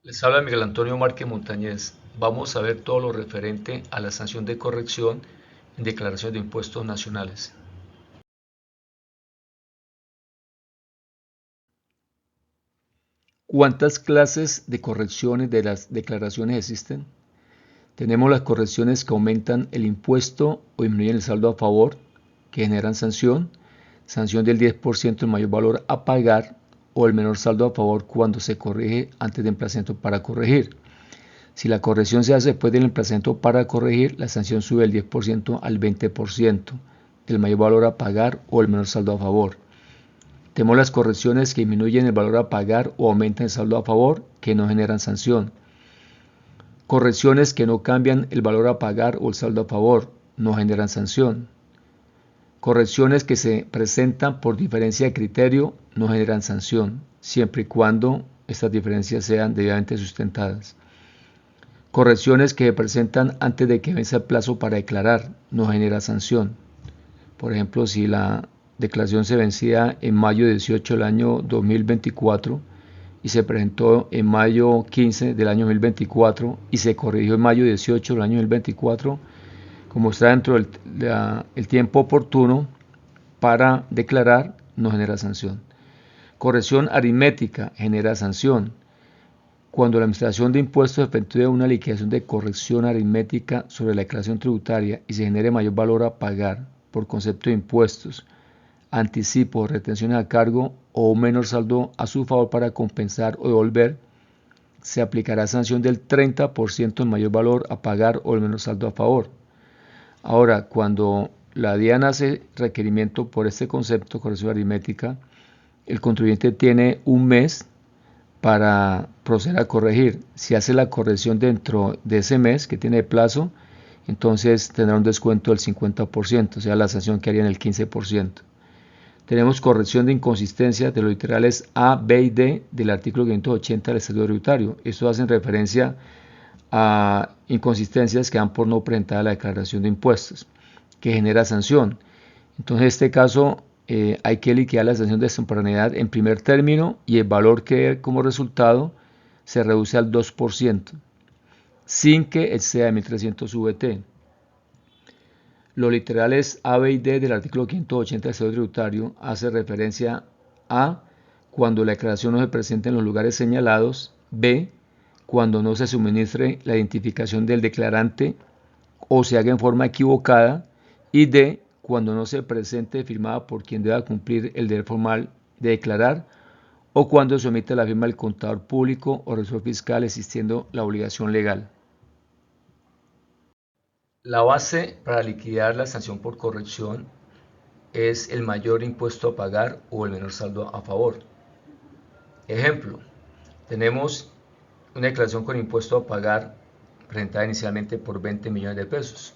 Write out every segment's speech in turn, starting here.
Les habla Miguel Antonio Márquez Montañez. Vamos a ver todo lo referente a la sanción de corrección en declaración de impuestos nacionales. ¿Cuántas clases de correcciones de las declaraciones existen? Tenemos las correcciones que aumentan el impuesto o disminuyen el saldo a favor, que generan sanción, sanción del 10% del mayor valor a pagar o el menor saldo a favor cuando se corrige antes del emplazamiento para corregir. Si la corrección se hace después del emplazamiento para corregir, la sanción sube del 10% al 20% del mayor valor a pagar o el menor saldo a favor. Tenemos las correcciones que disminuyen el valor a pagar o aumentan el saldo a favor, que no generan sanción. Correcciones que no cambian el valor a pagar o el saldo a favor, no generan sanción. Correcciones que se presentan por diferencia de criterio, no generan sanción, siempre y cuando estas diferencias sean debidamente sustentadas. Correcciones que se presentan antes de que vence el plazo para declarar, no genera sanción. Por ejemplo, si la declaración se vencía en mayo 18 del año 2024 y se presentó en mayo 15 del año 2024 y se corrigió en mayo 18 del año 2024, como está dentro del tiempo oportuno para declarar, no genera sanción. Corrección aritmética genera sanción. Cuando la Administración de Impuestos efectúe una liquidación de corrección aritmética sobre la declaración tributaria y se genere mayor valor a pagar por concepto de impuestos, anticipo, retenciones a cargo o un menor saldo a su favor para compensar o devolver, se aplicará sanción del 30% en mayor valor a pagar o el menor saldo a favor. Ahora, cuando la DIAN hace requerimiento por este concepto, corrección aritmética, el contribuyente tiene un mes para proceder a corregir. Si hace la corrección dentro de ese mes que tiene plazo, entonces tendrá un descuento del 50%, o sea, la sanción quedaría en el 15%. Tenemos corrección de inconsistencia de los literales A, B y D del artículo 580 del Estatuto Tributario. Esto hace referencia a inconsistencias que dan por no presentada la declaración de impuestos, que genera sanción. Entonces, en este caso, hay que liquidar la sanción de extemporaneidad en primer término y el valor que como resultado se reduce al 2%, sin que exceda de 1.300 VT. Los literales A, B y D del artículo 580 del Estatuto Tributario hace referencia a cuando la declaración no se presente en los lugares señalados, B, cuando no se suministre la identificación del declarante o se haga en forma equivocada, y D, cuando no se presente firmada por quien deba cumplir el deber formal de declarar o cuando se omite la firma del contador público o revisor fiscal existiendo la obligación legal. La base para liquidar la sanción por corrección es el mayor impuesto a pagar o el menor saldo a favor. Ejemplo, tenemos una declaración con impuesto a pagar presentada inicialmente por 20 millones de pesos.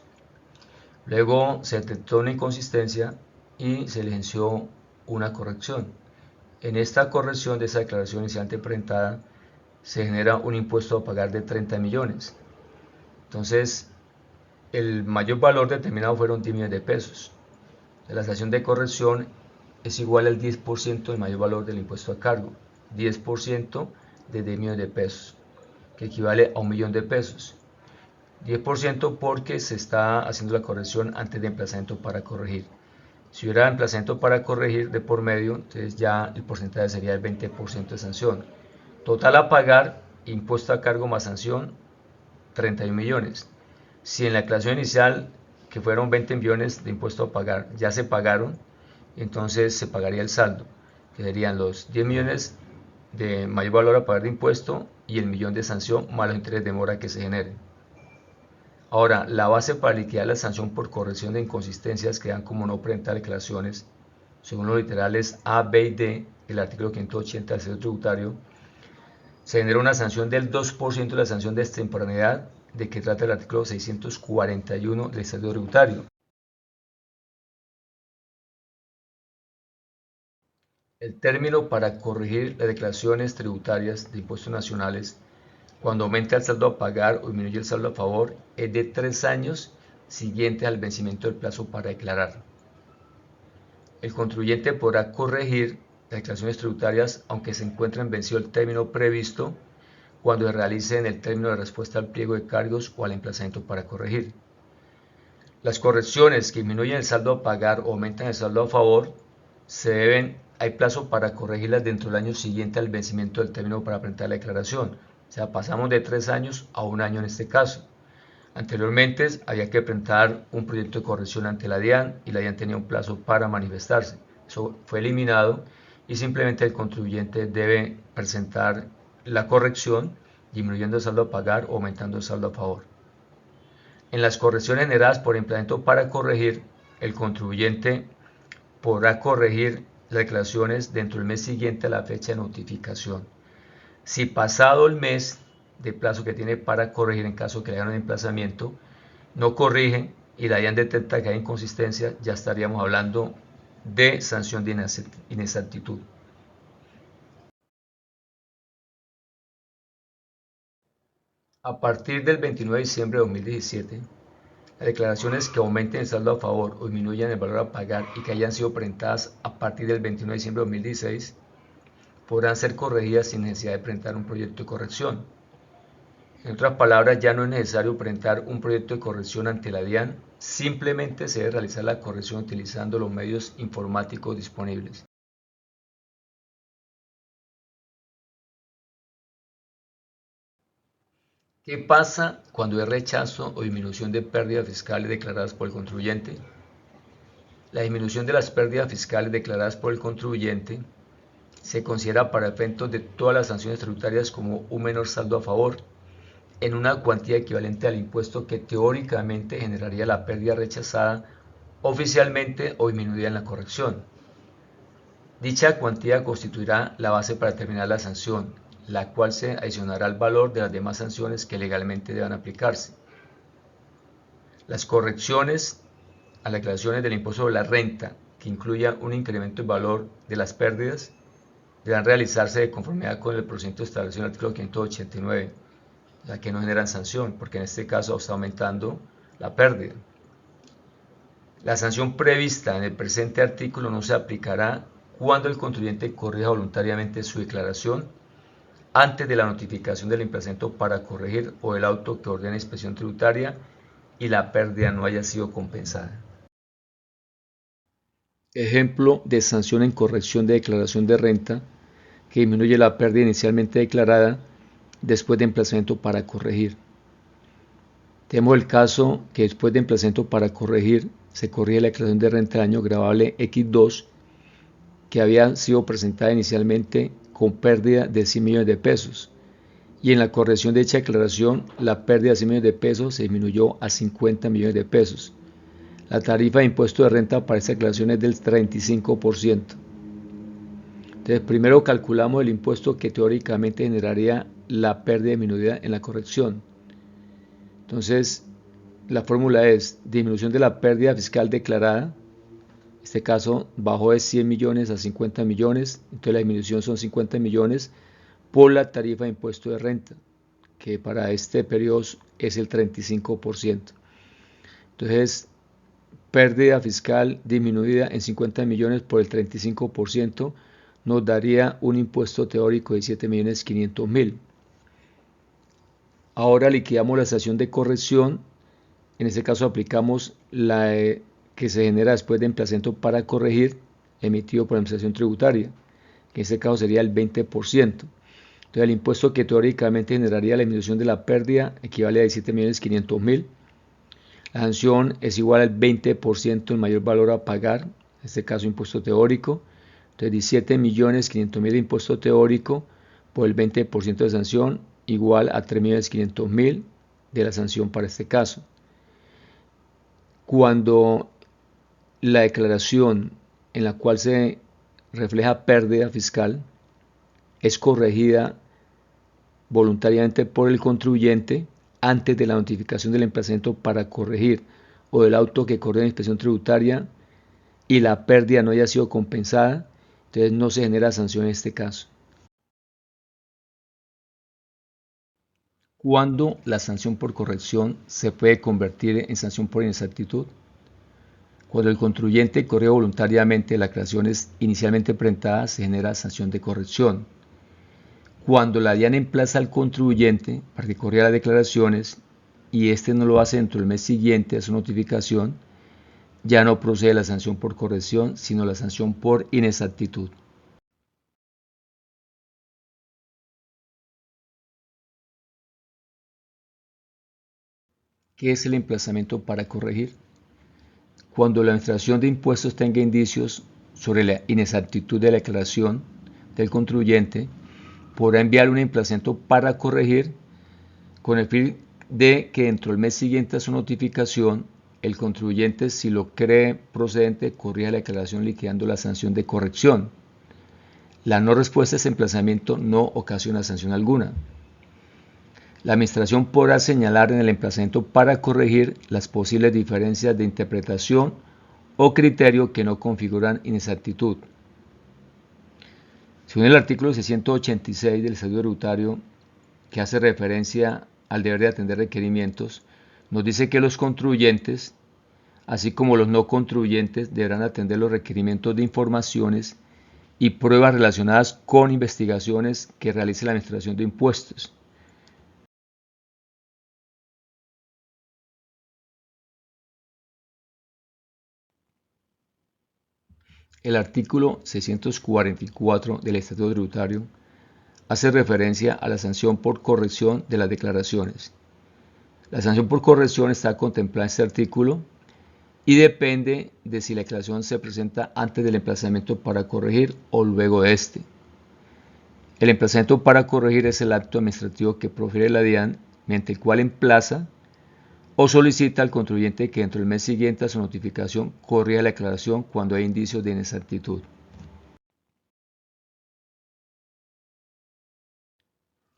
Luego se detectó una inconsistencia y se licenció una corrección. En esta corrección de esa declaración inicialmente presentada se genera un impuesto a pagar de 30 millones. Entonces, el mayor valor determinado fueron 10 millones de pesos. La sanción de corrección es igual al 10% del mayor valor del impuesto a cargo, 10% de 10 millones de pesos, que equivale a 1 millón de pesos. 10% porque se está haciendo la corrección antes de emplazamiento para corregir. Si hubiera emplazamiento para corregir de por medio, entonces ya el porcentaje sería el 20% de sanción. Total a pagar, impuesto a cargo más sanción, 31 millones. Si en la declaración inicial, que fueron 20 millones de impuesto a pagar, ya se pagaron, entonces se pagaría el saldo, que serían los 10 millones de mayor valor a pagar de impuesto y el millón de sanción más los intereses de mora que se generen. Ahora, la base para liquidar la sanción por corrección de inconsistencias que dan como no presentar declaraciones, según los literales A, B y D del artículo 580 del Estatuto Tributario, se genera una sanción del 2% de la sanción de extemporaneidad de que trata el artículo 641 del Estatuto Tributario. El término para corregir las declaraciones tributarias de impuestos nacionales cuando aumenta el saldo a pagar o disminuye el saldo a favor es de 3 años siguientes al vencimiento del plazo para declarar. El contribuyente podrá corregir las declaraciones tributarias aunque se encuentre vencido el término previsto cuando se realice en el término de respuesta al pliego de cargos o al emplazamiento para corregir. Las correcciones que disminuyen el saldo a pagar o aumentan el saldo a favor hay plazo para corregirlas dentro del año siguiente al vencimiento del término para presentar la declaración. O sea, pasamos de 3 años a 1 año en este caso. Anteriormente había que presentar un proyecto de corrección ante la DIAN y la DIAN tenía un plazo para manifestarse. Eso fue eliminado y simplemente el contribuyente debe presentar la corrección disminuyendo el saldo a pagar o aumentando el saldo a favor. En las correcciones generadas por implemento para corregir, el contribuyente podrá corregir las declaraciones dentro del mes siguiente a la fecha de notificación. Si pasado el mes de plazo que tiene para corregir en caso que le hagan un emplazamiento, no corrige y la DIAN detecta que hay inconsistencia, ya estaríamos hablando de sanción de inexactitud. A partir del 29 de diciembre de 2017, las declaraciones que aumenten el saldo a favor o disminuyan el valor a pagar y que hayan sido presentadas a partir del 29 de diciembre de 2016 podrán ser corregidas sin necesidad de presentar un proyecto de corrección. En otras palabras, ya no es necesario presentar un proyecto de corrección ante la DIAN, simplemente se debe realizar la corrección utilizando los medios informáticos disponibles. ¿Qué pasa cuando hay rechazo o disminución de pérdidas fiscales declaradas por el contribuyente? La disminución de las pérdidas fiscales declaradas por el contribuyente se considera para efectos de todas las sanciones tributarias como un menor saldo a favor, en una cuantía equivalente al impuesto que teóricamente generaría la pérdida rechazada oficialmente o disminuida en la corrección. Dicha cuantía constituirá la base para determinar la sanción, la cual se adicionará al valor de las demás sanciones que legalmente deban aplicarse. Las correcciones a las declaraciones del impuesto sobre la renta que incluya un incremento en valor de las pérdidas deberán realizarse de conformidad con el procedimiento establecido en el artículo 589, ya que no generan sanción, porque en este caso está aumentando la pérdida. La sanción prevista en el presente artículo no se aplicará cuando el contribuyente corrija voluntariamente su declaración antes de la notificación del emplazamiento para corregir o el auto que ordena inspección tributaria y la pérdida no haya sido compensada. Ejemplo de sanción en corrección de declaración de renta que disminuye la pérdida inicialmente declarada después de emplazamiento para corregir. Tenemos el caso que después de emplazamiento para corregir se corrige la declaración de renta del año gravable X2 que había sido presentada inicialmente con pérdida de 100 millones de pesos y en la corrección de dicha declaración la pérdida de 100 millones de pesos se disminuyó a 50 millones de pesos. La tarifa de impuesto de renta para esta declaración es del 35%. Entonces, primero calculamos el impuesto que teóricamente generaría la pérdida disminuida en la corrección. Entonces, la fórmula es disminución de la pérdida fiscal declarada. En este caso, bajó de 100 millones a 50 millones. Entonces, la disminución son 50 millones por la tarifa de impuesto de renta, que para este periodo es el 35%. Entonces, pérdida fiscal disminuida en 50 millones por el 35%. Nos daría un impuesto teórico de 7.500.000. Ahora liquidamos la estación de corrección. En este caso aplicamos la que se genera después de emplazamiento para corregir emitido por la administración tributaria, que en este caso sería el 20%. Entonces el impuesto que teóricamente generaría la disminución de la pérdida equivale a 17.500.000. La sanción es igual al 20% del mayor valor a pagar, en este caso impuesto teórico. Entonces 17.500.000 de impuesto teórico por el 20% de sanción igual a 3.500.000 de la sanción para este caso. Cuando la declaración en la cual se refleja pérdida fiscal es corregida voluntariamente por el contribuyente antes de la notificación del emplazamiento para corregir o del auto que corre en inspección tributaria y la pérdida no haya sido compensada, entonces no se genera sanción en este caso. ¿Cuándo la sanción por corrección se puede convertir en sanción por inexactitud? Cuando el contribuyente corrige voluntariamente las declaraciones inicialmente presentadas, se genera sanción de corrección. Cuando la DIAN emplaza al contribuyente para que corrija las declaraciones y éste no lo hace dentro del mes siguiente a su notificación, ya no procede la sanción por corrección, sino la sanción por inexactitud. ¿Qué es el emplazamiento para corregir? Cuando la Administración de Impuestos tenga indicios sobre la inexactitud de la declaración del contribuyente, podrá enviar un emplazamiento para corregir con el fin de que dentro del mes siguiente a su notificación, el contribuyente, si lo cree procedente, corrija la declaración liquidando la sanción de corrección. La no respuesta a ese emplazamiento no ocasiona sanción alguna. La Administración podrá señalar en el emplazamiento para corregir las posibles diferencias de interpretación o criterio que no configuran inexactitud. Según el artículo 686 del Estatuto Tributario, que hace referencia al deber de atender requerimientos, nos dice que los contribuyentes, así como los no contribuyentes, deberán atender los requerimientos de informaciones y pruebas relacionadas con investigaciones que realice la Administración de Impuestos. El artículo 644 del Estatuto Tributario hace referencia a la sanción por corrección de las declaraciones. La sanción por corrección está contemplada en este artículo y depende de si la declaración se presenta antes del emplazamiento para corregir o luego de este. El emplazamiento para corregir es el acto administrativo que profiere la DIAN, mediante el cual emplaza o solicita al contribuyente que dentro del mes siguiente a su notificación corrija la declaración cuando hay indicios de inexactitud.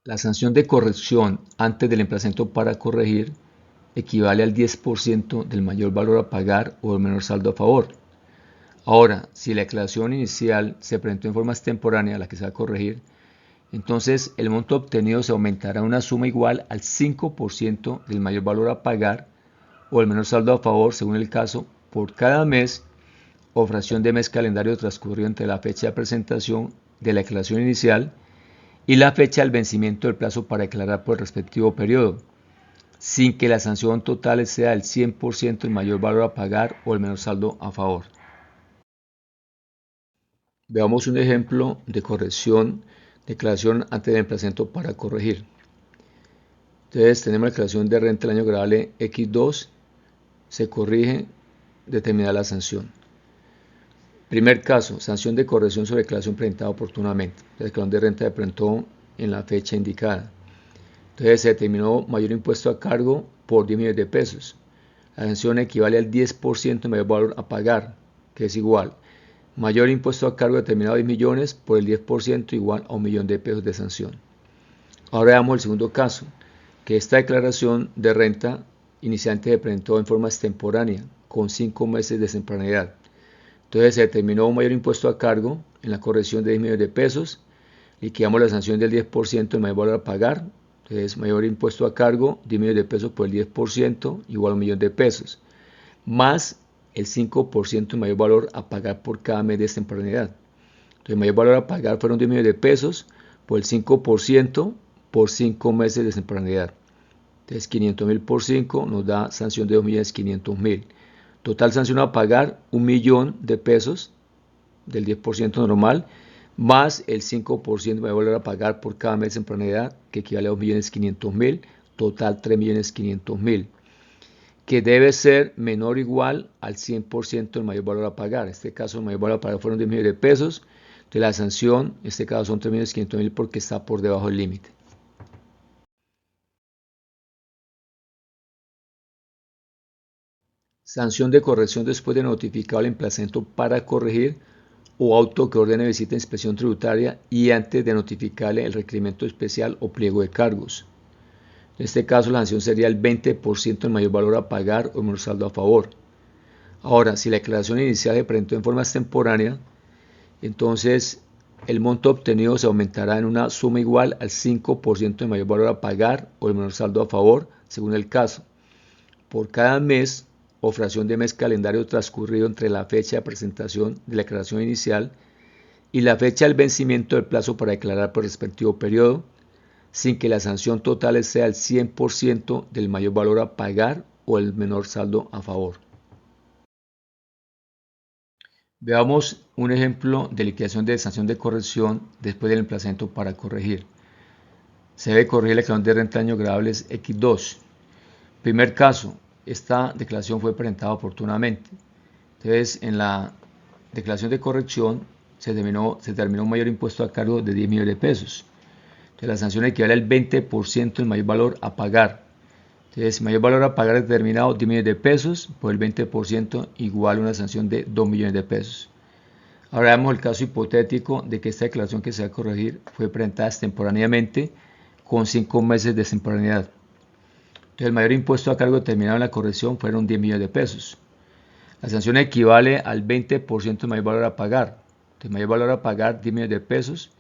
La sanción de corrección antes del emplazamiento para corregir equivale al 10% del mayor valor a pagar o el menor saldo a favor. Ahora, si la declaración inicial se presentó en forma extemporánea a la que se va a corregir, entonces el monto obtenido se aumentará a una suma igual al 5% del mayor valor a pagar o el menor saldo a favor, según el caso, por cada mes o fracción de mes calendario transcurrido entre la fecha de presentación de la declaración inicial y la fecha del vencimiento del plazo para declarar por el respectivo periodo, sin que la sanción total sea el 100% del mayor valor a pagar o el menor saldo a favor. Veamos un ejemplo de corrección, declaración antes del emplazamiento para corregir. Entonces tenemos la declaración de renta del año grabable X2, se corrige, determina la sanción. Primer caso, sanción de corrección sobre declaración presentada oportunamente. La declaración de renta se presentó en la fecha indicada. Entonces se determinó mayor impuesto a cargo por 10 millones de pesos. La sanción equivale al 10% de mayor valor a pagar, que es igual. Mayor impuesto a cargo determinado 10 millones por el 10% igual a 1 millón de pesos de sanción. Ahora veamos el segundo caso, que esta declaración de renta inicialmente se presentó en forma extemporánea, con 5 meses de extemporaneidad. Entonces se determinó un mayor impuesto a cargo en la corrección de 10 millones de pesos, liquidamos la sanción del 10% del mayor valor a pagar, entonces mayor impuesto a cargo, 10 millones de pesos por el 10% igual a 1 millón de pesos, más el 5% de mayor valor a pagar por cada mes de extemporaneidad. Entonces el mayor valor a pagar fueron 10 millones de pesos por el 5% por 5 meses de extemporaneidad. Entonces 500.000 por 5 nos da sanción de 2.500.000. Total sanción a pagar 1 millón de pesos del 10% normal, más el 5% de valor a pagar por cada mes de extemporaneidad, que equivale a 2.500.000, total 3.500.000, que debe ser menor o igual al 100% del mayor valor a pagar. En este caso el mayor valor a pagar fueron 10 millones de pesos, entonces la sanción en este caso son 3.500.000 porque está por debajo del límite. Sanción de corrección después de notificado el emplazamiento para corregir o auto que ordene visita de inspección tributaria y antes de notificarle el requerimiento especial o pliego de cargos. En este caso la sanción sería el 20% del mayor valor a pagar o menor saldo a favor. Ahora, si la declaración inicial se presentó en forma extemporánea, entonces el monto obtenido se aumentará en una suma igual al 5% del mayor valor a pagar o el menor saldo a favor, según el caso, por cada mes o fracción de mes calendario transcurrido entre la fecha de presentación de la declaración inicial y la fecha del vencimiento del plazo para declarar por el respectivo periodo, sin que la sanción total sea el 100% del mayor valor a pagar o el menor saldo a favor. Veamos un ejemplo de liquidación de sanción de corrección después del emplazamiento para corregir. Se debe corregir la declaración de renta de años grabables X2. Primer caso, esta declaración fue presentada oportunamente. Entonces, en la declaración de corrección se determinó un mayor impuesto a cargo de 10 millones de pesos. Entonces, la sanción equivale al 20% del mayor valor a pagar. Entonces, mayor valor a pagar determinado 10 millones de pesos por el 20% igual a una sanción de 2 millones de pesos. Ahora veamos el caso hipotético de que esta declaración que se va a corregir fue presentada extemporáneamente con 5 meses de extemporaneidad. Entonces, el mayor impuesto a cargo determinado en la corrección fueron 10 millones de pesos. La sanción equivale al 20% del mayor valor a pagar. Entonces, mayor valor a pagar 10 millones de pesos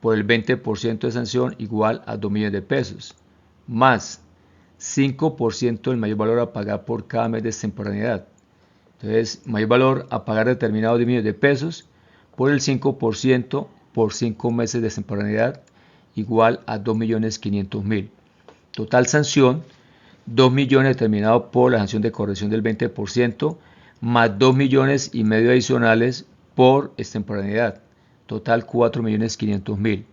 por el 20% de sanción igual a 2 millones de pesos, más 5% del mayor valor a pagar por cada mes de extemporaneidad. Entonces, mayor valor a pagar determinado 10 millones de pesos por el 5% por 5 meses de extemporaneidad igual a 2.500.000. Total sanción, 2 millones determinado por la sanción de corrección del 20%, más 2 millones y medio adicionales por extemporaneidad. Total 4.500.000.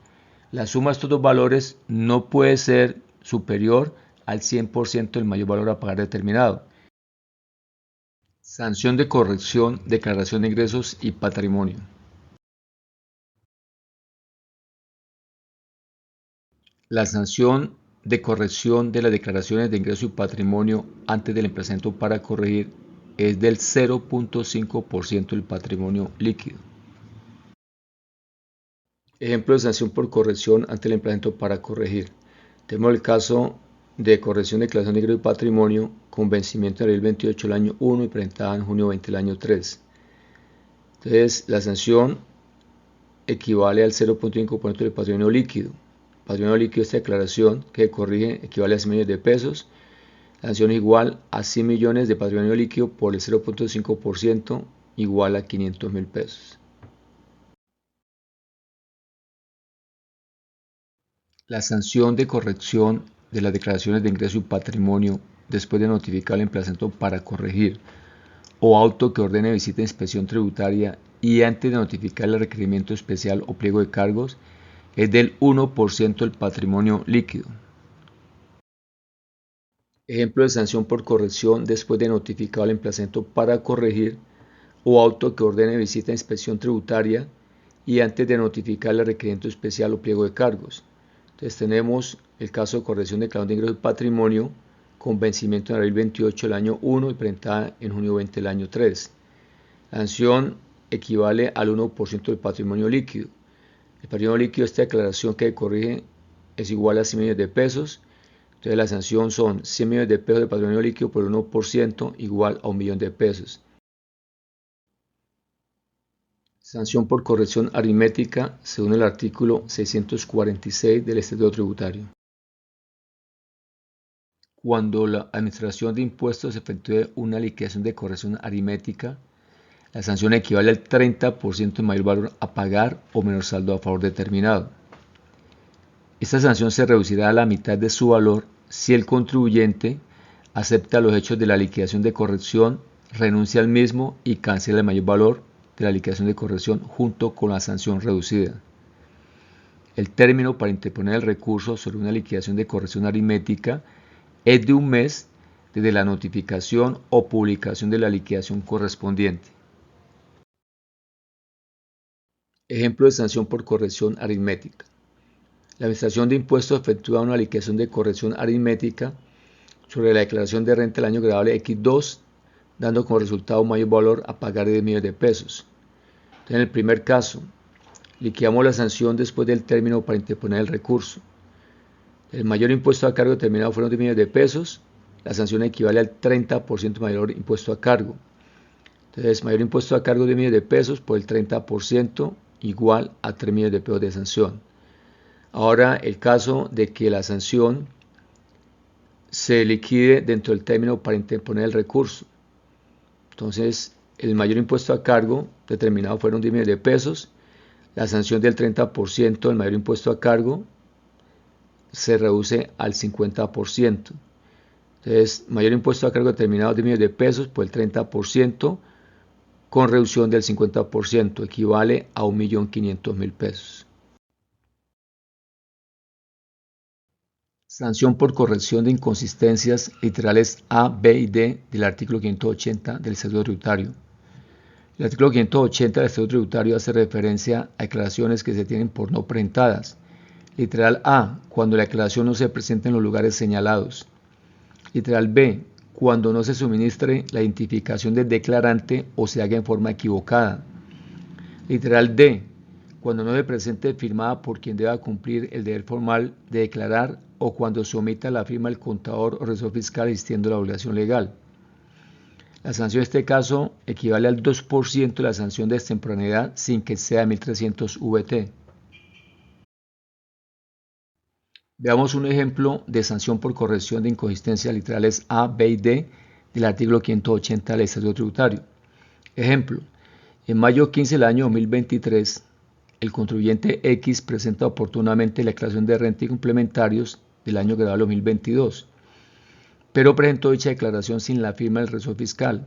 La suma de estos dos valores no puede ser superior al 100% del mayor valor a pagar determinado. Sanción de corrección, declaración de ingresos y patrimonio. La sanción de corrección de las declaraciones de ingreso y patrimonio antes del emplazamiento para corregir es del 0.5% del patrimonio líquido. Ejemplo de sanción por corrección ante el emplazamiento para corregir. Tenemos el caso de corrección de declaración de ingreso y patrimonio con vencimiento en abril 28 del año 1 y presentada en junio 20 del año 3. Entonces, la sanción equivale al 0.5% del patrimonio líquido. Patrimonio líquido, esta declaración que corrige, equivale a 100 millones de pesos. La sanción es igual a 100 millones de patrimonio líquido por el 0.5% igual a 500.000 pesos. La sanción de corrección de las declaraciones de ingreso y patrimonio después de notificar el emplazamiento para corregir o auto que ordene visita de inspección tributaria y antes de notificar el requerimiento especial o pliego de cargos es del 1% del patrimonio líquido. Ejemplo de sanción por corrección después de notificar el emplazamiento para corregir o auto que ordene visita de inspección tributaria y antes de notificar el requerimiento especial o pliego de cargos. Entonces tenemos el caso de corrección de declaración de ingresos y patrimonio con vencimiento en abril 28 del año 1 y presentada en junio 20 del año 3. La sanción equivale al 1% del patrimonio líquido. El patrimonio líquido, esta declaración que corrige, es igual a 100 millones de pesos. Entonces la sanción son 100 millones de pesos de patrimonio líquido por el 1% igual a 1 millón de pesos. Sanción por corrección aritmética según el artículo 646 del Estatuto Tributario. Cuando la Administración de Impuestos efectúe una liquidación de corrección aritmética, la sanción equivale al 30% del mayor valor a pagar o menor saldo a favor determinado. Esta sanción se reducirá a la mitad de su valor si el contribuyente acepta los hechos de la liquidación de corrección, renuncia al mismo y cancela el mayor valor de la liquidación de corrección junto con la sanción reducida. El término para interponer el recurso sobre una liquidación de corrección aritmética es de un mes desde la notificación o publicación de la liquidación correspondiente. Ejemplo de sanción por corrección aritmética. La Administración de Impuestos efectúa una liquidación de corrección aritmética sobre la declaración de renta del año gravable X2, dando como resultado un mayor valor a pagar de 10 millones de pesos. Entonces, en el primer caso, liquidamos la sanción después del término para interponer el recurso. El mayor impuesto a cargo determinado fueron 10 millones de pesos. La sanción equivale al 30% mayor impuesto a cargo. Entonces, mayor impuesto a cargo de 10 millones de pesos por el 30% igual a 3 millones de pesos de sanción. Ahora, el caso de que la sanción se liquide dentro del término para interponer el recurso. Entonces, el mayor impuesto a cargo determinado fueron 10 millones de pesos. La sanción del 30% del mayor impuesto a cargo se reduce al 50%. Entonces, mayor impuesto a cargo determinado de millones de pesos por el 30% con reducción del 50%, equivale a 1.500.000 pesos. Sanción por corrección de inconsistencias literales A, B y D del artículo 580 del Estatuto Tributario. El artículo 580 del Estatuto Tributario hace referencia a declaraciones que se tienen por no presentadas. Literal A, cuando la declaración no se presenta en los lugares señalados. Literal B, cuando no se suministre la identificación del declarante o se haga en forma equivocada. Literal D, cuando no se presente firmada por quien deba cumplir el deber formal de declarar o cuando se omita la firma del contador o revisor fiscal existiendo la obligación legal. La sanción en este caso equivale al 2% de la sanción de extemporaneidad sin que sea 1.300 VT. Veamos un ejemplo de sanción por corrección de inconsistencias literales A, B y D del artículo 580 del Estatuto Tributario. Ejemplo, en mayo 15 del año 2023, el contribuyente X presenta oportunamente la declaración de renta y complementarios del año grabado 2022, pero presentó dicha declaración sin la firma del revisor fiscal,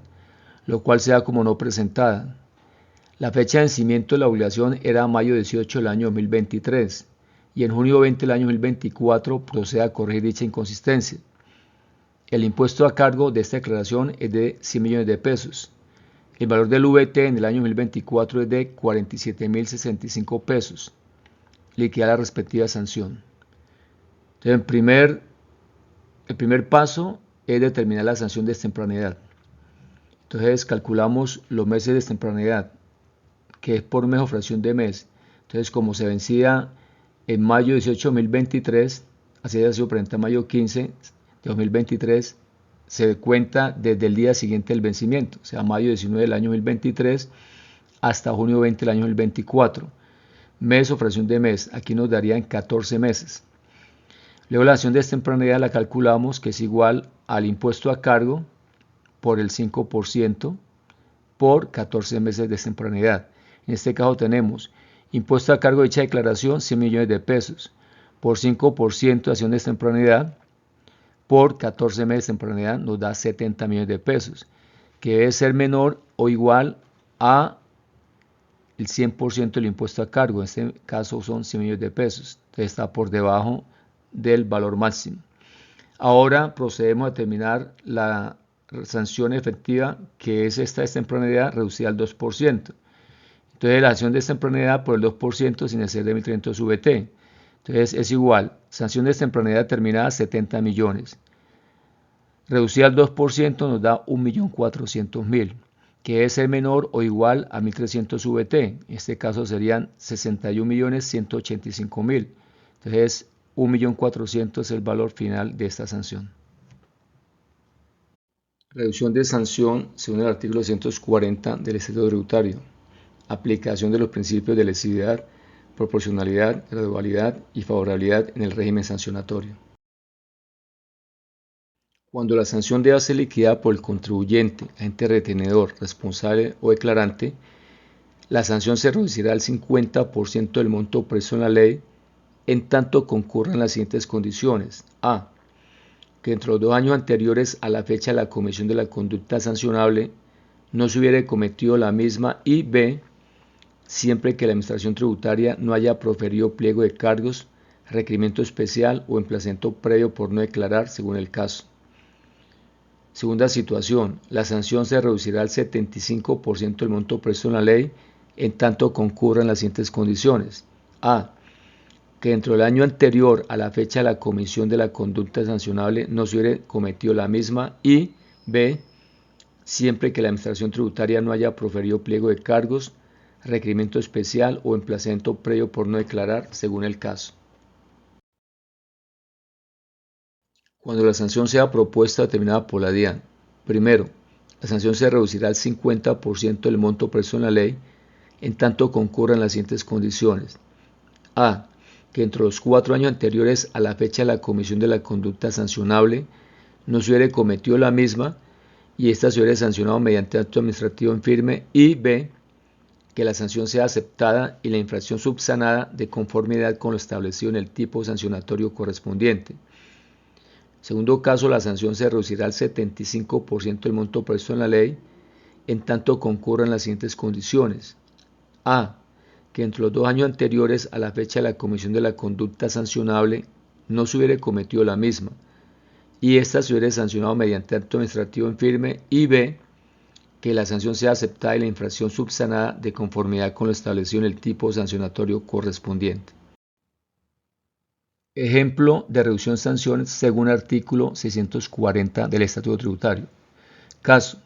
lo cual se da como no presentada. La fecha de vencimiento de la obligación era mayo 18 del año 2023 y en junio 20 del año 2024 procede a corregir dicha inconsistencia. El impuesto a cargo de esta declaración es de 100 millones de pesos. El valor del VT en el año 2024 es de 47.065 pesos. Liquida la respectiva sanción. Entonces, el primer paso es determinar la sanción de extemporaneidad. Entonces calculamos los meses de extemporaneidad, que es por mes o fracción de mes. Entonces, como se vencía en mayo 18 de 2023, así ha sido presente en mayo 15 de 2023, se cuenta desde el día siguiente del vencimiento, o sea, mayo 19 del año 2023 hasta junio 20 del año 2024. Mes o fracción de mes, aquí nos darían 14 meses. Luego la sanción de extemporaneidad la calculamos, que es igual al impuesto a cargo por el 5% por 14 meses de extemporaneidad. En este caso tenemos impuesto a cargo de dicha declaración 100 millones de pesos por 5% de acción de extemporaneidad por 14 meses de extemporaneidad nos da 70 millones de pesos, que debe ser menor o igual a el 100% del impuesto a cargo. En este caso son 100 millones de pesos, entonces está por debajo del valor máximo. Ahora procedemos a determinar la sanción efectiva, que es esta extemporaneidad reducida al 2%. Entonces la sanción de extemporaneidad por el 2% sin exceder de 1.300 VT. Entonces es igual, sanción de extemporaneidad determinada 70 millones. Reducida al 2% nos da 1.400.000, que debe ser menor o igual a 1.300 VT. En este caso serían 61.185.000. Entonces 1.400.000 es el valor final de esta sanción. Reducción de sanción según el artículo 240 del Estatuto Tributario. Aplicación de los principios de lesividad, proporcionalidad, gradualidad y favorabilidad en el régimen sancionatorio. Cuando la sanción deba ser liquidada por el contribuyente, agente retenedor, responsable o declarante, la sanción se reducirá al 50% del monto previsto en la ley, en tanto concurran las siguientes condiciones. A. Que entre los 2 años anteriores a la fecha de la comisión de la conducta sancionable no se hubiere cometido la misma, y B. Siempre que la Administración Tributaria no haya proferido pliego de cargos, requerimiento especial o emplazamiento previo por no declarar según el caso. Segunda situación, la sanción se reducirá al 75% del monto previsto en la ley, en tanto concurran las siguientes condiciones. A. Que dentro del año anterior a la fecha de la comisión de la conducta sancionable no se hubiere cometido la misma, y B. Siempre que la Administración Tributaria no haya proferido pliego de cargos, requerimiento especial o emplazamiento previo por no declarar según el caso. Cuando la sanción sea propuesta o determinada por la DIAN, primero, la sanción se reducirá al 50% del monto previsto en la ley, en tanto concurran las siguientes condiciones. A. Que entre los 4 años anteriores a la fecha de la comisión de la conducta sancionable no se hubiere cometido la misma y ésta se hubiere sancionado mediante acto administrativo en firme, y B. que la sanción sea aceptada y la infracción subsanada de conformidad con lo establecido en el tipo sancionatorio correspondiente. Segundo caso, la sanción se reducirá al 75% del monto previsto en la ley, en tanto concurran las siguientes condiciones. A. Que entre los 2 años anteriores a la fecha de la comisión de la conducta sancionable no se hubiere cometido la misma, y ésta se hubiere sancionado mediante acto administrativo en firme. Y B. Que la sanción sea aceptada y la infracción subsanada de conformidad con lo establecido en el tipo sancionatorio correspondiente. Ejemplo de reducción de sanciones según el artículo 640 del Estatuto Tributario. Caso: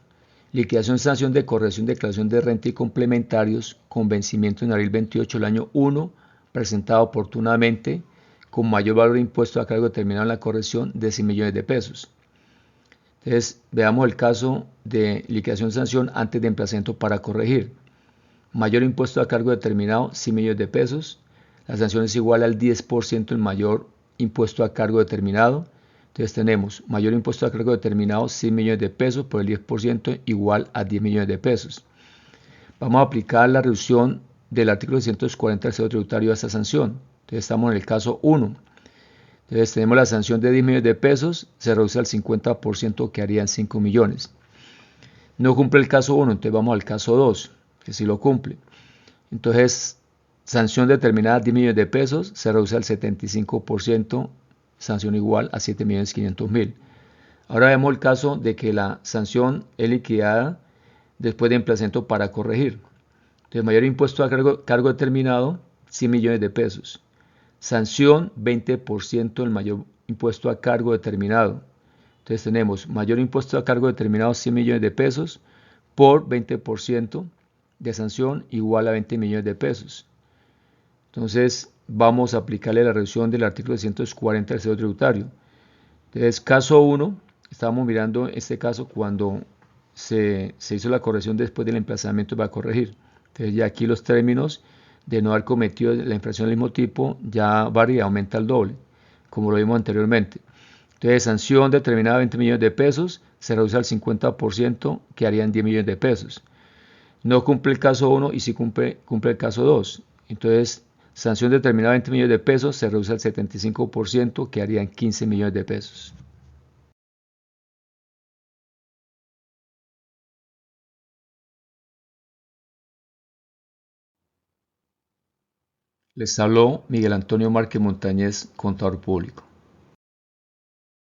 liquidación de sanción de corrección de declaración de renta y complementarios con vencimiento en abril 28 del año 1, presentado oportunamente, con mayor valor de impuesto a cargo determinado en la corrección de 100 millones de pesos. Entonces, veamos el caso de liquidación de sanción antes de emplazamiento para corregir. Mayor impuesto a cargo determinado, 100 millones de pesos. La sanción es igual al 10% del mayor impuesto a cargo determinado. Entonces tenemos mayor impuesto a cargo determinado, 100 millones de pesos, por el 10% igual a 10 millones de pesos. Vamos a aplicar la reducción del artículo 640 del Código Tributario a esta sanción. Entonces estamos en el caso 1. Entonces tenemos la sanción de 10 millones de pesos, se reduce al 50%, que harían 5 millones. No cumple el caso 1, entonces vamos al caso 2, que sí lo cumple. Entonces, sanción determinada 10 millones de pesos, se reduce al 75%, sanción igual a 7.500.000. Ahora vemos el caso de que la sanción es liquidada después de emplazamiento para corregir. Entonces, mayor impuesto a cargo determinado, 100 millones de pesos. Sanción, 20% del mayor impuesto a cargo determinado. Entonces tenemos mayor impuesto a cargo determinado, 100 millones de pesos, por 20% de sanción igual a 20 millones de pesos. Entonces vamos a aplicarle la reducción del artículo 640 del Código Tributario. Entonces, caso 1, estábamos mirando este caso cuando se hizo la corrección después del emplazamiento para corregir. Entonces ya aquí los términos de no haber cometido la infracción del mismo tipo ya varía, aumenta al doble, como lo vimos anteriormente. Entonces, sanción determinada 20 millones de pesos, se reduce al 50%, que harían 10 millones de pesos. No cumple el caso 1 y sí cumple el caso 2. Entonces, sanción determinada 20 millones de pesos, se reduce al 75%, que harían 15 millones de pesos. Les habló Miguel Antonio Márquez Montañez, contador público.